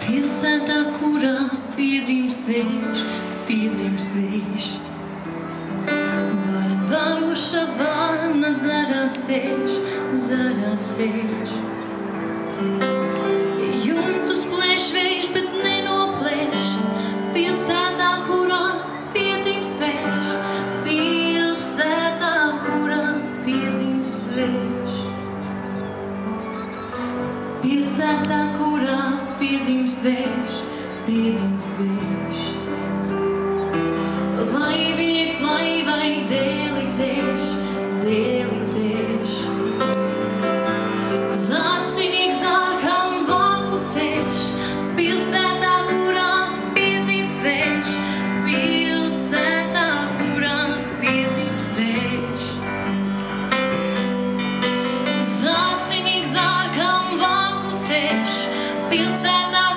Pilsētā, kurā piedzimst vējš, piedzimst vējš. Varoša vana zarā sēž, zarā sēž. Jumtus plēš vējš, bet nenoplēš. Pilsētā, kurā piedzimst vējš, pilsētā, kurā piedzimst vējš. Pilsētā, kurā piedzimst vējš, piedzimst vējš. Laivinieks laivai dēli tēš, dēli tēš. Zārcinieks zārkam vaku tēš, pilsētā, kurā piedzimst vējš, pilsētā, kurā piedzimst vējš. Zārcinieks zārkam vaku tēš, pilsētā,